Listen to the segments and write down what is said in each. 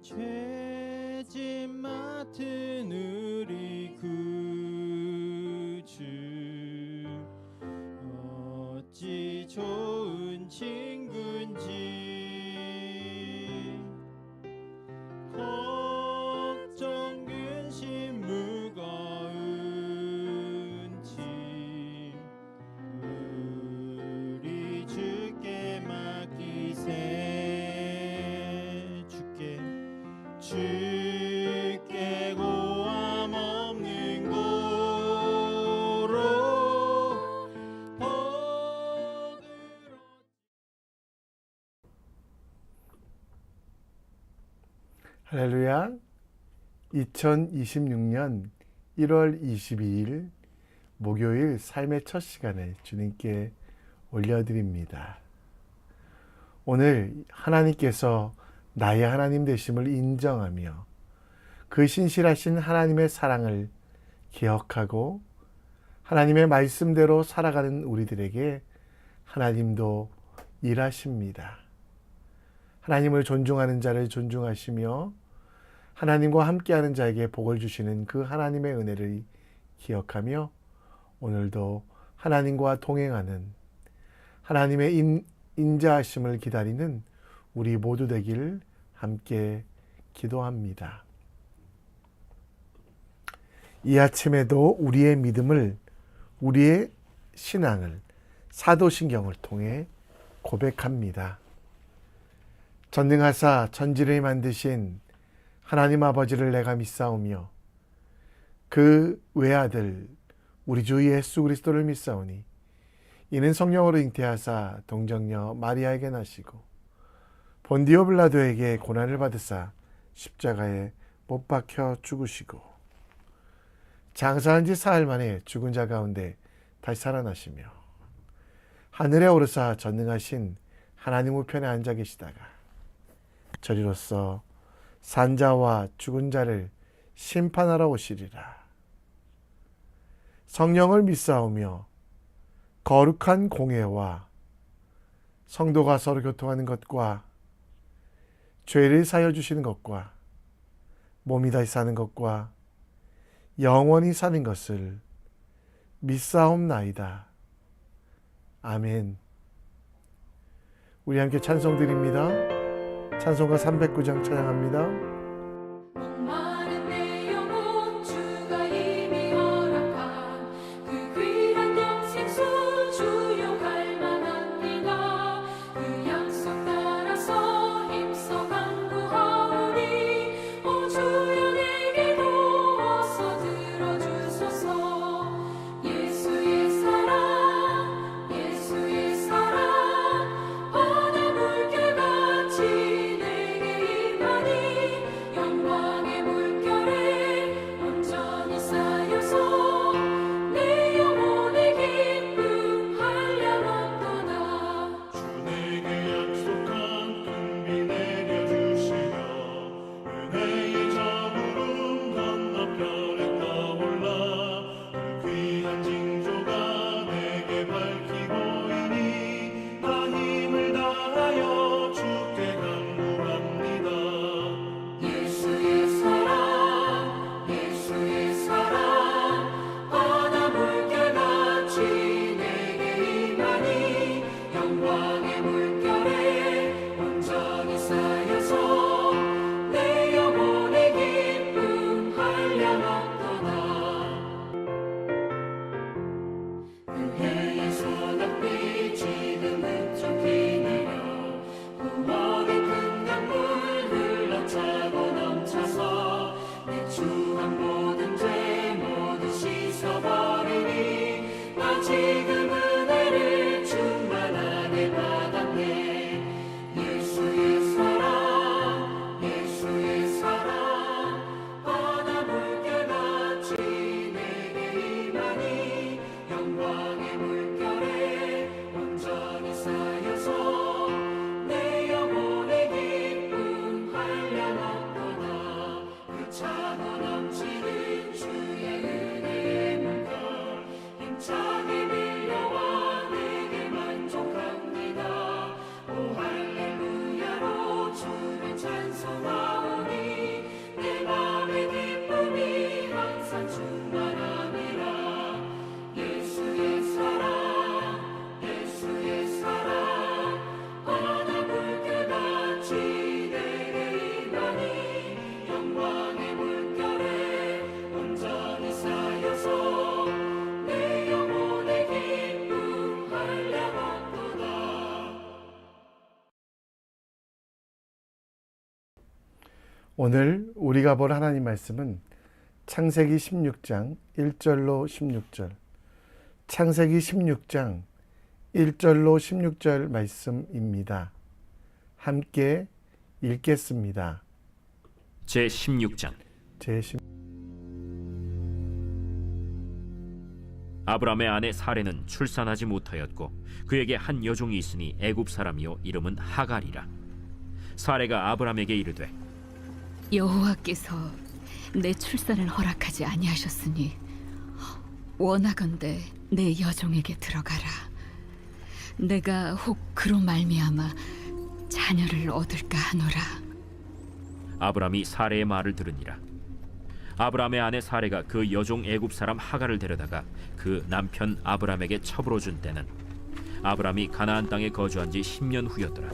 죄짐 맡은 우리 구주 어찌 좋은 친구인지 걱정 근심 무거운 짐 우리 주께 맡기세 주께 고함 없는 고로 버들어. 할렐루야. 2026년 1월 22일 목요일 삶의 첫 시간을 주님께 올려드립니다. 오늘 하나님께서 나의 하나님 되심을 인정하며 그 신실하신 하나님의 사랑을 기억하고 하나님의 말씀대로 살아가는 우리들에게 하나님도 일하십니다. 하나님을 존중하는 자를 존중하시며 하나님과 함께하는 자에게 복을 주시는 그 하나님의 은혜를 기억하며 오늘도 하나님과 동행하는 하나님의 인자하심을 기다리는 우리 모두 되길 함께 기도합니다. 이 아침에도 우리의 믿음을, 우리의 신앙을 사도신경을 통해 고백합니다. 전능하사 천지를 만드신 하나님 아버지를 내가 믿사오며 그 외아들 우리 주 예수 그리스도를 믿사오니 이는 성령으로 잉태하사 동정녀 마리아에게 나시고 본디오 빌라도에게 고난을 받으사 십자가에 못 박혀 죽으시고 장사한 지 사흘 만에 죽은 자 가운데 다시 살아나시며 하늘에 오르사 전능하신 하나님 우편에 앉아 계시다가 저리로서 산자와 죽은 자를 심판하러 오시리라. 성령을 믿사오며 거룩한 공회와 성도가 서로 교통하는 것과 죄를 사여 주시는 것과 몸이 다시 사는 것과 영원히 사는 것을 믿사옵나이다. 아멘. 우리 함께 찬송 드립니다. 찬송가 309장 찬양합니다. 힘차게 밀려와 내게 만족합니다. 오늘 우리가 볼 하나님 말씀은 창세기 16장 1절로 16절, 창세기 16장 1절로 16절 말씀입니다. 함께 읽겠습니다. 제16장. 아브람의 아내 사레는 출산하지 못하였고 그에게 한 여종이 있으니 애굽 사람이요 이름은 하갈이라. 사레가 아브람에게 이르되 여호와께서 내 출산을 허락하지 아니하셨으니 원하건대 내 여종에게 들어가라. 내가 혹 그로 말미암아 자녀를 얻을까 하노라. 아브람이 사레의 말을 들으니라. 아브람의 아내 사레가 그 여종 애굽 사람 하갈을 데려다가 그 남편 아브람에게 첩으로 준 때는 아브람이 가나안 땅에 거주한 지 10년 후였더라.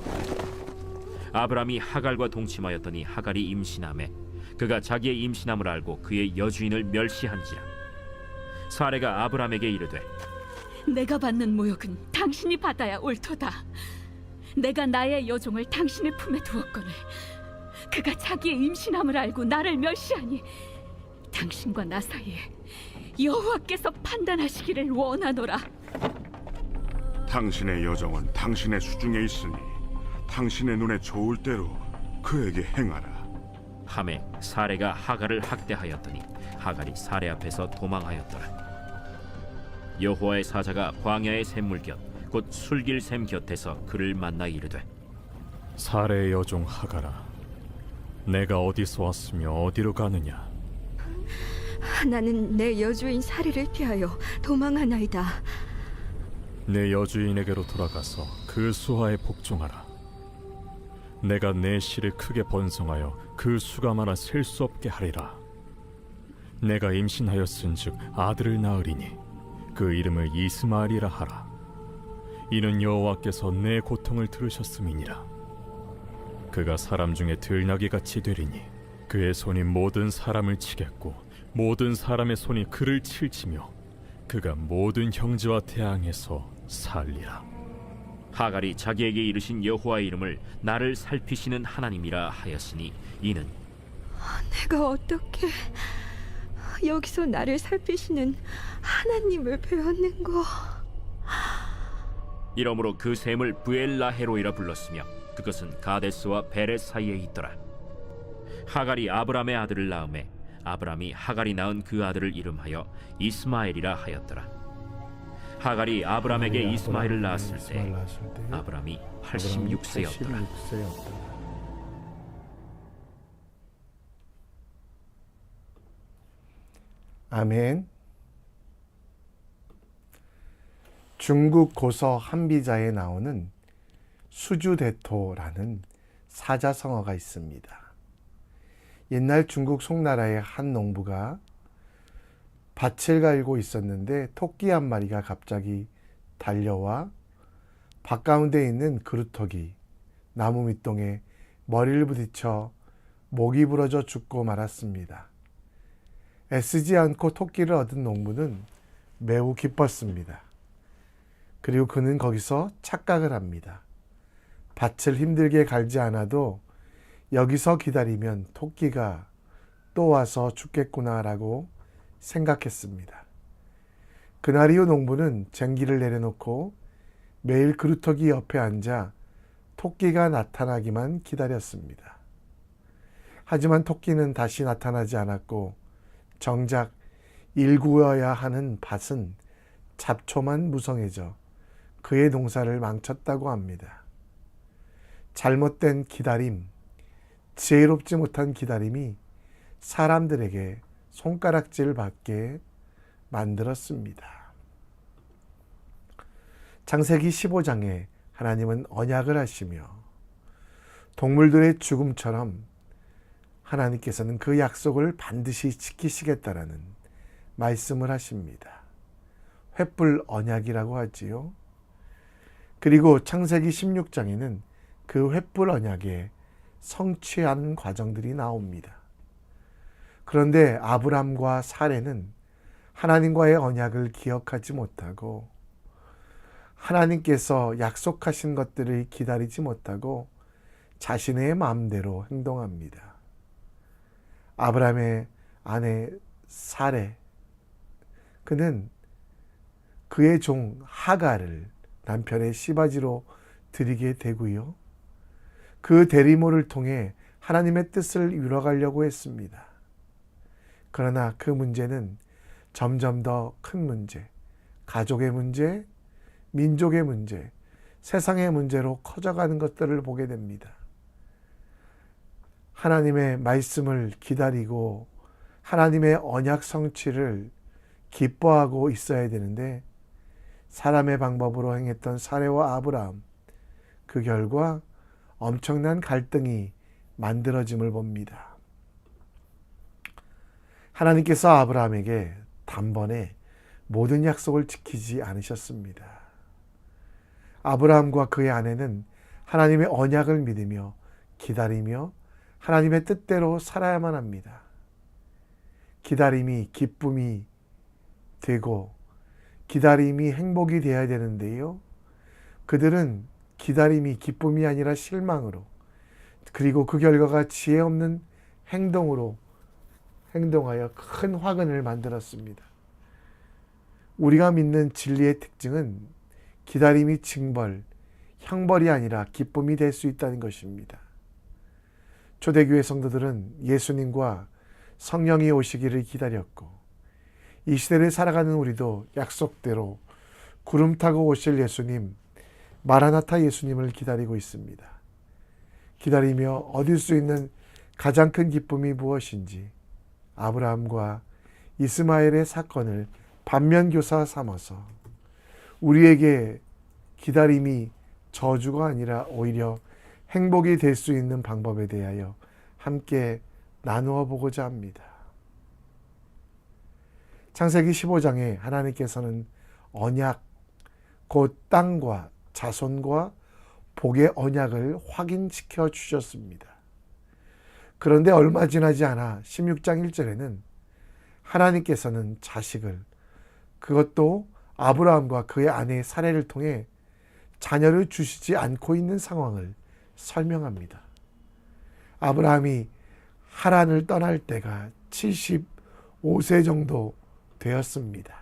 아브람이 하갈과 동침하였더니 하갈이 임신하매 그가 자기의 임신함을 알고 그의 여주인을 멸시한지라. 사레가 아브람에게 이르되 내가 받는 모욕은 당신이 받아야 옳도다. 내가 나의 여종을 당신의 품에 두었거늘 그가 자기의 임신함을 알고 나를 멸시하니 당신과 나 사이에 여호와께서 판단하시기를 원하노라. 당신의 여종은 당신의 수중에 있으니 당신의 눈에 좋을 대로 그에게 행하라. 하매 사레가 하갈을 학대하였더니 하갈이 사레 앞에서 도망하였더라. 여호와의 사자가 광야의 샘물 곁 곧 술길 샘 곁에서 그를 만나 이르되 사레의 여종 하갈아, 내가 어디서 왔으며 어디로 가느냐? 나는 내 여주인 사리를 피하여 도망하나이다. 내 여주인에게로 돌아가서 그 수하에 복종하라. 내가 내 씨를 크게 번성하여 그 수가 많아 셀 수 없게 하리라. 내가 임신하였은즉 아들을 낳으리니 그 이름을 이스마엘이라 하라. 이는 여호와께서 내 고통을 들으셨음이니라. 그가 사람 중에 들나귀같이 되리니 그의 손이 모든 사람을 치겠고 모든 사람의 손이 그를 칠지며 그가 모든 형제와 대항해서 살리라. 하갈이 자기에게 이르신 여호와의 이름을 나를 살피시는 하나님이라 하였으니 이는 내가 어떻게 여기서 나를 살피시는 하나님을 배웠는고. 이러므로 그 샘을 부엘라헤로이라 불렀으며 그것은 가데스와 베렛 사이에 있더라. 하갈이 아브람의 아들을 낳음에 아브람이 하갈이 낳은 그 아들을 이름하여 이스마엘이라 하였더라. 하갈이 아브람에게 이스마엘을 낳았을 때 아브람이 86세였더라. 아멘. 중국 고서 한비자에 나오는 수주대토라는 사자성어가 있습니다. 옛날 중국 송나라의 한 농부가 밭을 갈고 있었는데 토끼 한 마리가 갑자기 달려와 밭 가운데 있는 그루터기 나무 밑동에 머리를 부딪혀 목이 부러져 죽고 말았습니다. 애쓰지 않고 토끼를 얻은 농부는 매우 기뻤습니다. 그리고 그는 거기서 착각을 합니다. 밭을 힘들게 갈지 않아도 여기서 기다리면 토끼가 또 와서 죽겠구나라고 생각했습니다. 그날 이후 농부는 쟁기를 내려놓고 매일 그루터기 옆에 앉아 토끼가 나타나기만 기다렸습니다. 하지만 토끼는 다시 나타나지 않았고 정작 일구어야 하는 밭은 잡초만 무성해져 그의 농사를 망쳤다고 합니다. 잘못된 기다림, 지혜롭지 못한 기다림이 사람들에게 손가락질 받게 만들었습니다. 창세기 15장에 하나님은 언약을 하시며 동물들의 죽음처럼 하나님께서는 그 약속을 반드시 지키시겠다라는 말씀을 하십니다. 횃불 언약이라고 하지요. 그리고 창세기 16장에는 그 횃불 언약에 성취한 과정들이 나옵니다. 그런데 아브람과 사레는 하나님과의 언약을 기억하지 못하고 하나님께서 약속하신 것들을 기다리지 못하고 자신의 마음대로 행동합니다. 아브라함의 아내 사레, 그는 그의 종 하갈을 남편의 시바지로 드리게 되고요. 그 대리모를 통해 하나님의 뜻을 이뤄가려고 했습니다. 그러나 그 문제는 점점 더 큰 문제, 가족의 문제, 민족의 문제, 세상의 문제로 커져가는 것들을 보게 됩니다. 하나님의 말씀을 기다리고 하나님의 언약 성취를 기뻐하고 있어야 되는데 사람의 방법으로 행했던 사레와 아브라함, 그 결과 엄청난 갈등이 만들어짐을 봅니다. 하나님께서 아브라함에게 단번에 모든 약속을 지키지 않으셨습니다. 아브라함과 그의 아내는 하나님의 언약을 믿으며 기다리며 하나님의 뜻대로 살아야만 합니다. 기다림이 기쁨이 되고 기다림이 행복이 되어야 되는데요. 그들은 기다림이 기쁨이 아니라 실망으로, 그리고 그 결과가 지혜 없는 행동으로 행동하여 큰 화근을 만들었습니다. 우리가 믿는 진리의 특징은 기다림이 징벌, 형벌이 아니라 기쁨이 될 수 있다는 것입니다. 초대교회 성도들은 예수님과 성령이 오시기를 기다렸고, 이 시대를 살아가는 우리도 약속대로 구름 타고 오실 예수님, 마라나타 예수님을 기다리고 있습니다. 기다리며 얻을 수 있는 가장 큰 기쁨이 무엇인지 아브라함과 이스마엘의 사건을 반면교사 삼아서 우리에게 기다림이 저주가 아니라 오히려 행복이 될 수 있는 방법에 대하여 함께 나누어 보고자 합니다. 창세기 15장에 하나님께서는 언약, 곧 땅과 자손과 복의 언약을 확인시켜 주셨습니다. 그런데 얼마 지나지 않아 16장 1절에는 하나님께서는 자식을, 그것도 아브라함과 그의 아내 사레를 통해 자녀를 주시지 않고 있는 상황을 설명합니다. 아브라함이 하란을 떠날 때가 75세 정도 되었습니다.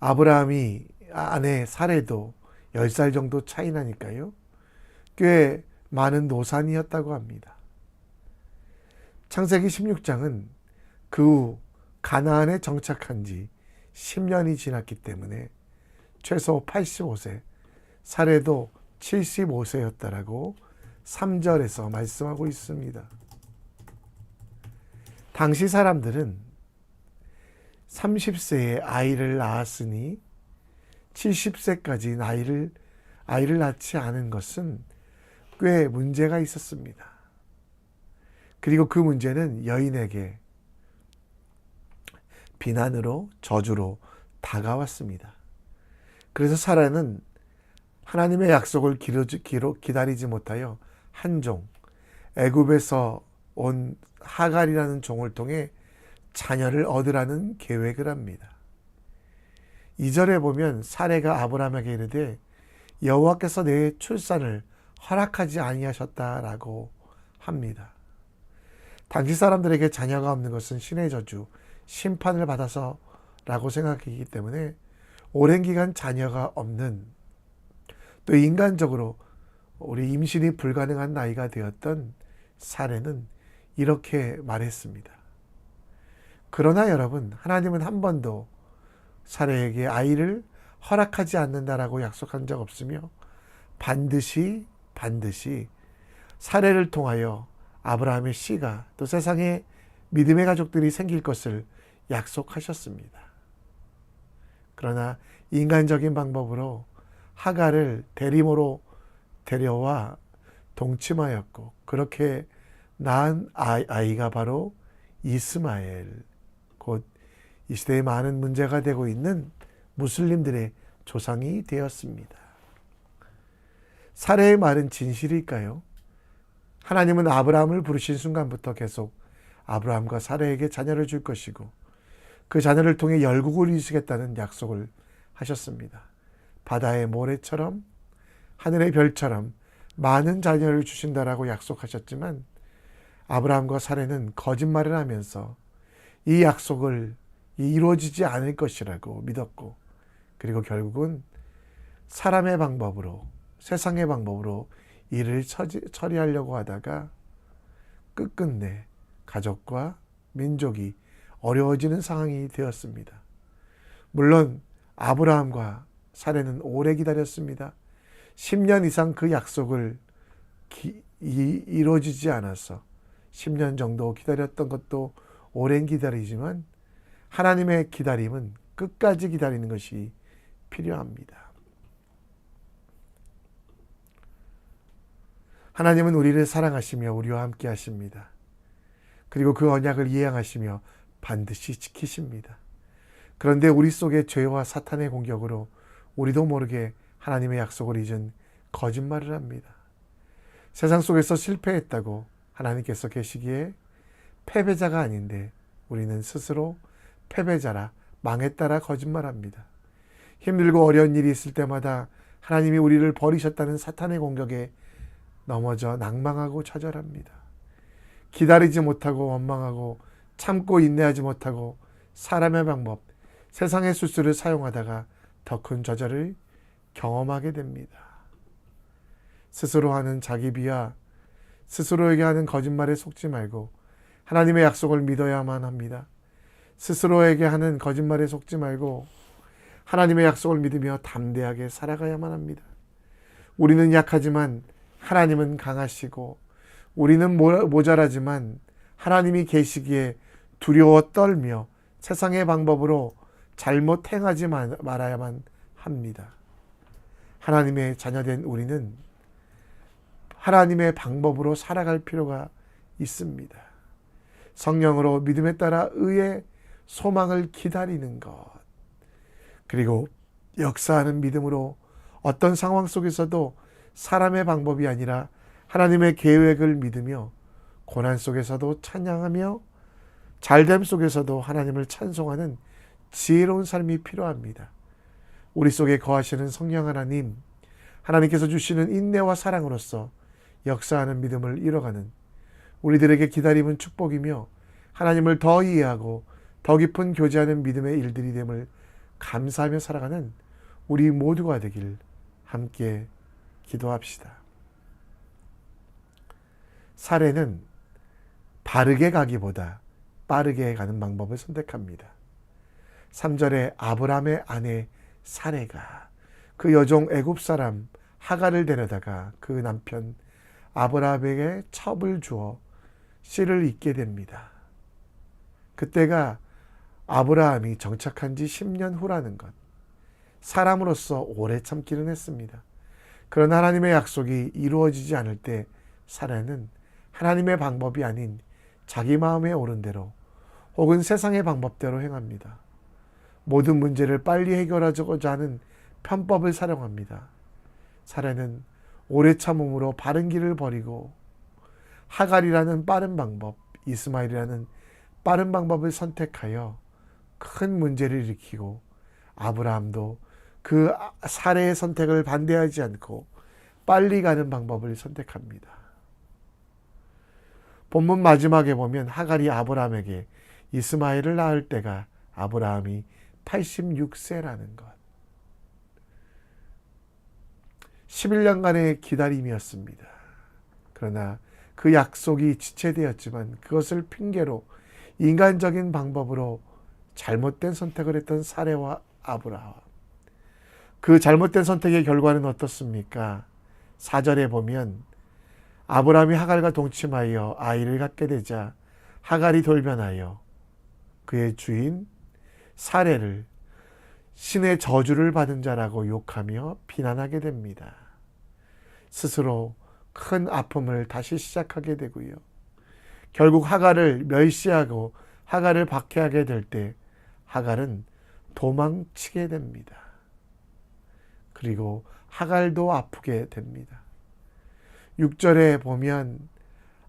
아브라함이 아내 사레도 10살 정도 차이 나니까요. 꽤 많은 노산이었다고 합니다. 창세기 16장은 그 후 가나안에 정착한 지 10년이 지났기 때문에 최소 85세, 사레도 75세였다라고 3절에서 말씀하고 있습니다. 당시 사람들은 30세에 아이를 낳았으니 70세까지 아이를 낳지 않은 것은 꽤 문제가 있었습니다. 그리고 그 문제는 여인에게 비난으로 저주로 다가왔습니다. 그래서 사라는 하나님의 약속을 기다리지 못하여 한 종, 애굽에서 온 하갈이라는 종을 통해 자녀를 얻으라는 계획을 합니다. 2절에 보면 사레가 아브라함에게 이르되 여호와께서 내 출산을 허락하지 아니하셨다라고 합니다. 당시 사람들에게 자녀가 없는 것은 신의 저주, 심판을 받아서라고 생각했기 때문에 오랜 기간 자녀가 없는, 또 인간적으로 우리 임신이 불가능한 나이가 되었던 사레는 이렇게 말했습니다. 그러나 여러분, 하나님은 한 번도 사레에게 아이를 허락하지 않는다라고 약속한 적 없으며 반드시 사레를 통하여 아브라함의 씨가 또 세상에 믿음의 가족들이 생길 것을 약속하셨습니다. 그러나 인간적인 방법으로 하갈을 대리모로 데려와 동침하였고, 그렇게 낳은 아이가 바로 이스마엘, 곧 이 시대에 많은 문제가 되고 있는 무슬림들의 조상이 되었습니다. 사레의 말은 진실일까요? 하나님은 아브라함을 부르신 순간부터 계속 아브라함과 사레에게 자녀를 줄 것이고 그 자녀를 통해 열국을 이루시겠다는 약속을 하셨습니다. 바다의 모래처럼 하늘의 별처럼 많은 자녀를 주신다라고 약속하셨지만 아브라함과 사레는 거짓말을 하면서 이 약속을 이루어지지 않을 것이라고 믿었고, 그리고 결국은 사람의 방법으로, 세상의 방법으로 일을 처리하려고 하다가 끝끝내 가족과 민족이 어려워지는 상황이 되었습니다. 물론 아브라함과 사레는 오래 기다렸습니다. 10년 이상 그 약속을 이루어지지 않아서 10년 정도 기다렸던 것도 오랜 기다리지만 하나님의 기다림은 끝까지 기다리는 것이 필요합니다. 하나님은 우리를 사랑하시며 우리와 함께 하십니다. 그리고 그 언약을 이행하시며 반드시 지키십니다. 그런데 우리 속에 죄와 사탄의 공격으로 우리도 모르게 하나님의 약속을 잊은 거짓말을 합니다. 세상 속에서 실패했다고 하나님께서 계시기에 패배자가 아닌데 우리는 스스로 패배자라, 망했다라 거짓말합니다. 힘들고 어려운 일이 있을 때마다 하나님이 우리를 버리셨다는 사탄의 공격에 넘어져 낭망하고 좌절합니다. 기다리지 못하고 원망하고 참고 인내하지 못하고 사람의 방법, 세상의 수수를 사용하다가 더 큰 좌절을 경험하게 됩니다. 스스로 하는 자기 비하, 스스로에게 하는 거짓말에 속지 말고 하나님의 약속을 믿어야만 합니다. 스스로에게 하는 거짓말에 속지 말고 하나님의 약속을 믿으며 담대하게 살아가야만 합니다. 우리는 약하지만 하나님은 강하시고, 우리는 모자라지만 하나님이 계시기에 두려워 떨며 세상의 방법으로 잘못 행하지 말아야만 합니다. 하나님의 자녀된 우리는 하나님의 방법으로 살아갈 필요가 있습니다. 성령으로 믿음에 따라 의의 소망을 기다리는 것, 그리고 역사하는 믿음으로 어떤 상황 속에서도 사람의 방법이 아니라 하나님의 계획을 믿으며 고난 속에서도 찬양하며 잘됨 속에서도 하나님을 찬송하는 지혜로운 삶이 필요합니다. 우리 속에 거하시는 성령 하나님, 하나님께서 주시는 인내와 사랑으로서 역사하는 믿음을 이뤄가는 우리들에게 기다림은 축복이며 하나님을 더 이해하고 더 깊은 교제하는 믿음의 일들이 됨을 감사하며 살아가는 우리 모두가 되길 함께 기도합시다. 사레는 바르게 가기보다 빠르게 가는 방법을 선택합니다. 3절에 아브라함의 아내 사레가 그 여종 애굽 사람 하갈을 데려다가 그 남편 아브라함에게 첩을 주어 씨를 잇게 됩니다. 그때가 아브라함이 정착한 지 10년 후라는 것. 사람으로서 오래 참기는 했습니다. 그러나 하나님의 약속이 이루어지지 않을 때 사라는 하나님의 방법이 아닌 자기 마음에 오른 대로 혹은 세상의 방법대로 행합니다. 모든 문제를 빨리 해결하고자 하는 편법을 사용합니다. 사라는 오래 참음으로 바른 길을 버리고 하갈이라는 빠른 방법, 이스마엘이라는 빠른 방법을 선택하여 큰 문제를 일으키고, 아브라함도 그 사례의 선택을 반대하지 않고 빨리 가는 방법을 선택합니다. 본문 마지막에 보면 하갈이 아브라함에게 이스마엘을 낳을 때가 아브라함이 86세라는 것. 11년간의 기다림이었습니다. 그러나 그 약속이 지체되었지만 그것을 핑계로 인간적인 방법으로 잘못된 선택을 했던 사레와 아브라함. 그 잘못된 선택의 결과는 어떻습니까? 4절에 보면 아브라함이 하갈과 동침하여 아이를 갖게 되자 하갈이 돌변하여 그의 주인 사레를 신의 저주를 받은 자라고 욕하며 비난하게 됩니다. 스스로 큰 아픔을 다시 시작하게 되고요. 결국 하갈을 멸시하고 하갈을 박해하게 될 때 하갈은 도망치게 됩니다. 그리고 하갈도 아프게 됩니다. 6절에 보면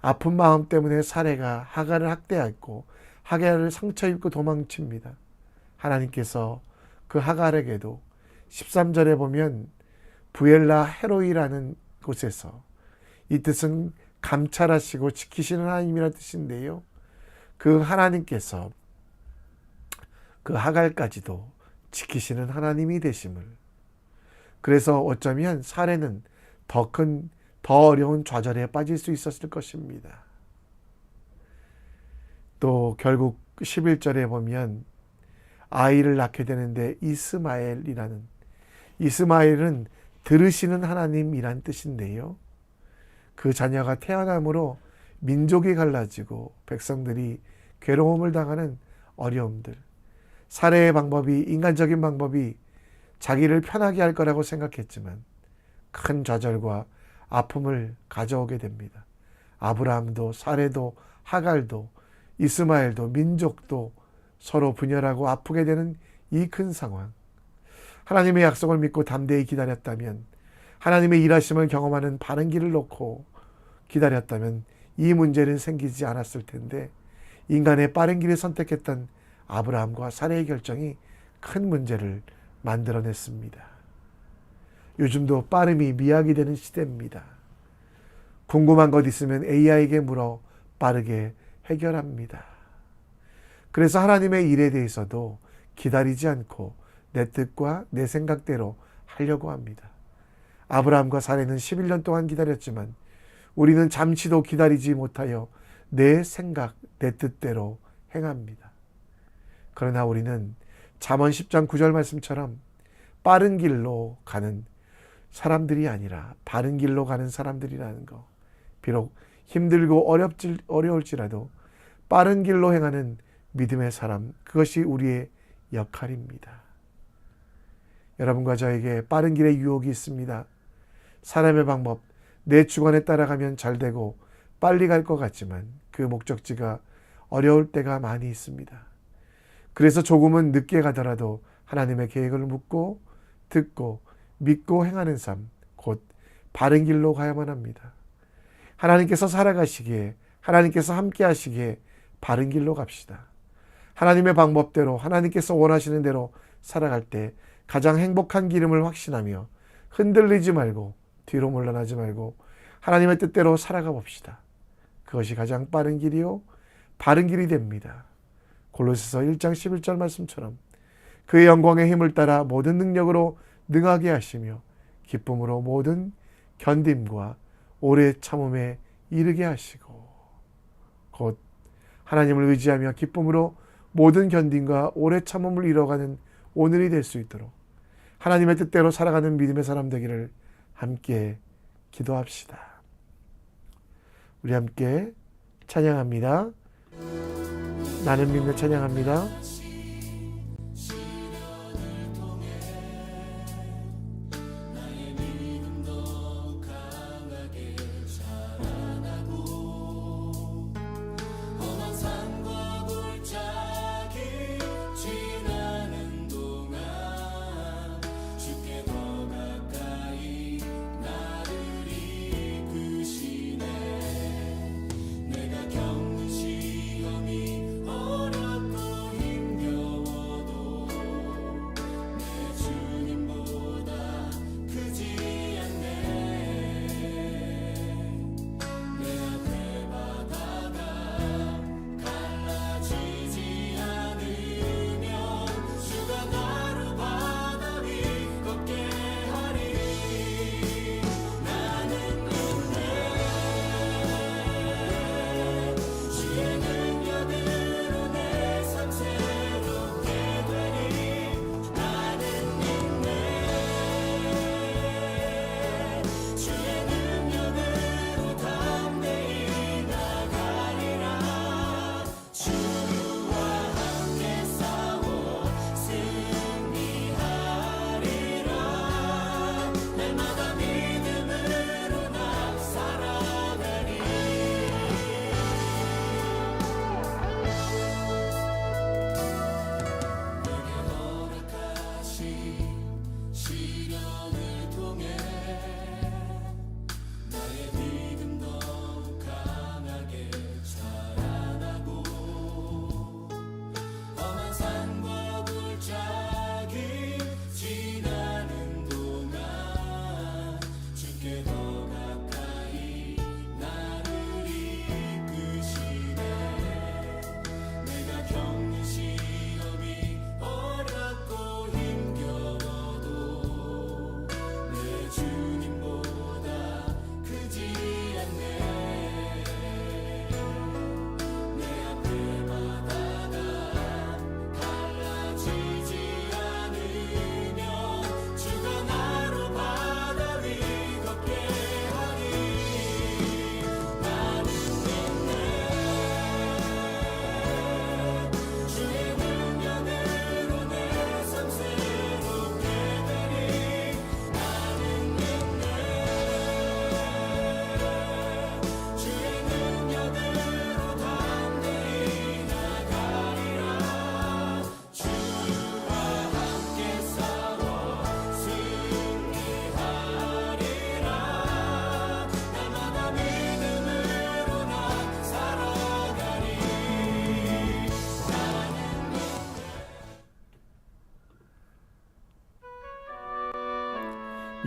아픈 마음 때문에 사레가 하갈을 학대했고 하갈을 상처 입고 도망칩니다. 하나님께서 그 하갈에게도 13절에 보면 부엘라 헤로이라는 곳에서, 이 뜻은 감찰하시고 지키시는 하나님이라는 뜻인데요. 그 하나님께서 그 하갈까지도 지키시는 하나님이 되심을, 그래서 어쩌면 사례는 더 어려운 좌절에 빠질 수 있었을 것입니다. 또 결국 11절에 보면 아이를 낳게 되는데 이스마엘은 들으시는 하나님이란 뜻인데요. 그 자녀가 태어남으로 민족이 갈라지고 백성들이 괴로움을 당하는 어려움들, 사례의 방법이, 인간적인 방법이 자기를 편하게 할 거라고 생각했지만 큰 좌절과 아픔을 가져오게 됩니다. 아브라함도 사례도 하갈도 이스마엘도 민족도 서로 분열하고 아프게 되는 이 큰 상황. 하나님의 약속을 믿고 담대히 기다렸다면, 하나님의 일하심을 경험하는 바른 길을 놓고 기다렸다면 이 문제는 생기지 않았을 텐데, 인간의 빠른 길을 선택했던 아브라함과 사례의 결정이 큰 문제를 만들어냈습니다. 요즘도 빠름이 미학이 되는 시대입니다. 궁금한 것 있으면 AI에게 물어 빠르게 해결합니다. 그래서 하나님의 일에 대해서도 기다리지 않고 내 뜻과 내 생각대로 하려고 합니다. 아브라함과 사례는 11년 동안 기다렸지만 우리는 잠시도 기다리지 못하여 내 생각, 내 뜻대로 행합니다. 그러나 우리는 잠언 10장 9절 말씀처럼 빠른 길로 가는 사람들이 아니라 바른 길로 가는 사람들이라는 거. 비록 힘들고 어려울지라도 빠른 길로 행하는 믿음의 사람, 그것이 우리의 역할입니다. 여러분과 저에게 빠른 길의 유혹이 있습니다. 사람의 방법, 내 주관에 따라가면 잘 되고 빨리 갈 것 같지만 그 목적지가 어려울 때가 많이 있습니다. 그래서 조금은 늦게 가더라도 하나님의 계획을 묻고 듣고 믿고 행하는 삶, 곧 바른 길로 가야만 합니다. 하나님께서 살아가시기에, 하나님께서 함께 하시기에 바른 길로 갑시다. 하나님의 방법대로, 하나님께서 원하시는 대로 살아갈 때 가장 행복한 기름을 확신하며 흔들리지 말고 뒤로 물러나지 말고 하나님의 뜻대로 살아가 봅시다. 그것이 가장 빠른 길이요 바른 길이 됩니다. 골로새서 1장 11절 말씀처럼 그의 영광의 힘을 따라 모든 능력으로 능하게 하시며 기쁨으로 모든 견딤과 오래 참음에 이르게 하시고, 곧 하나님을 의지하며 기쁨으로 모든 견딤과 오래 참음을 이뤄가는 오늘이 될 수 있도록 하나님의 뜻대로 살아가는 믿음의 사람 되기를 함께 기도합시다. 우리 함께 찬양합니다. 나는 믿는 찬양합니다.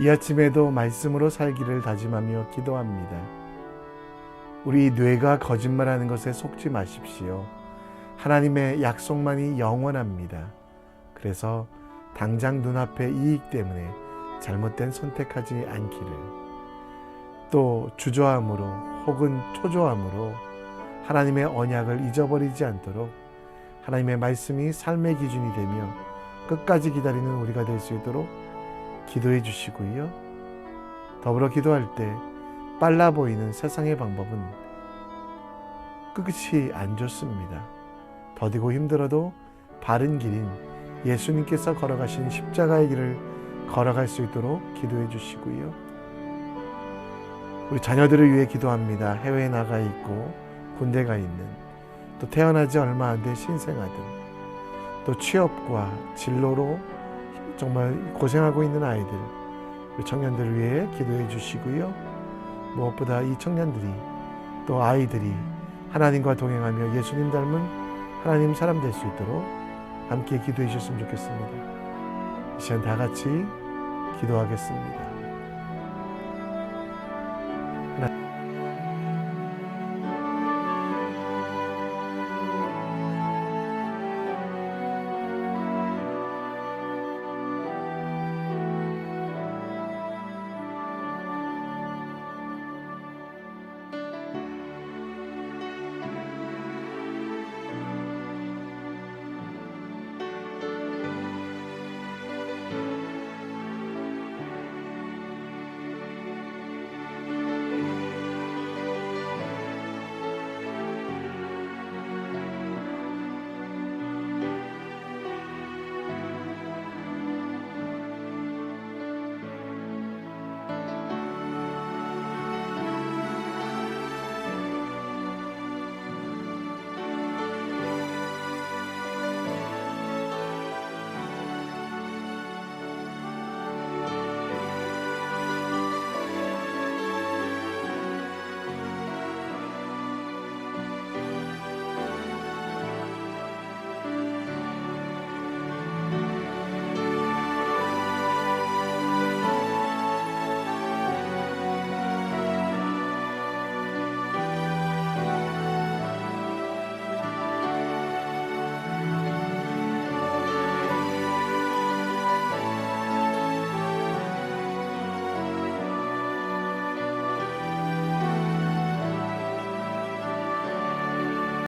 이 아침에도 말씀으로 살기를 다짐하며 기도합니다. 우리 뇌가 거짓말하는 것에 속지 마십시오. 하나님의 약속만이 영원합니다. 그래서 당장 눈앞의 이익 때문에 잘못된 선택하지 않기를, 또 주저함으로 혹은 초조함으로 하나님의 언약을 잊어버리지 않도록 하나님의 말씀이 삶의 기준이 되며 끝까지 기다리는 우리가 될 수 있도록 기도해 주시고요. 더불어 기도할 때 빨라 보이는 세상의 방법은 끝이 안 좋습니다. 더디고 힘들어도 바른 길인 예수님께서 걸어가신 십자가의 길을 걸어갈 수 있도록 기도해 주시고요. 우리 자녀들을 위해 기도합니다. 해외에 나가 있고 군대 가 있는, 또 태어나지 얼마 안 된 신생아들, 또 취업과 진로로 정말 고생하고 있는 아이들, 우리 청년들을 위해 기도해 주시고요. 무엇보다 이 청년들이 또 아이들이 하나님과 동행하며 예수님 닮은 하나님 사람 될 수 있도록 함께 기도해 주셨으면 좋겠습니다. 이 시간 다 같이 기도하겠습니다.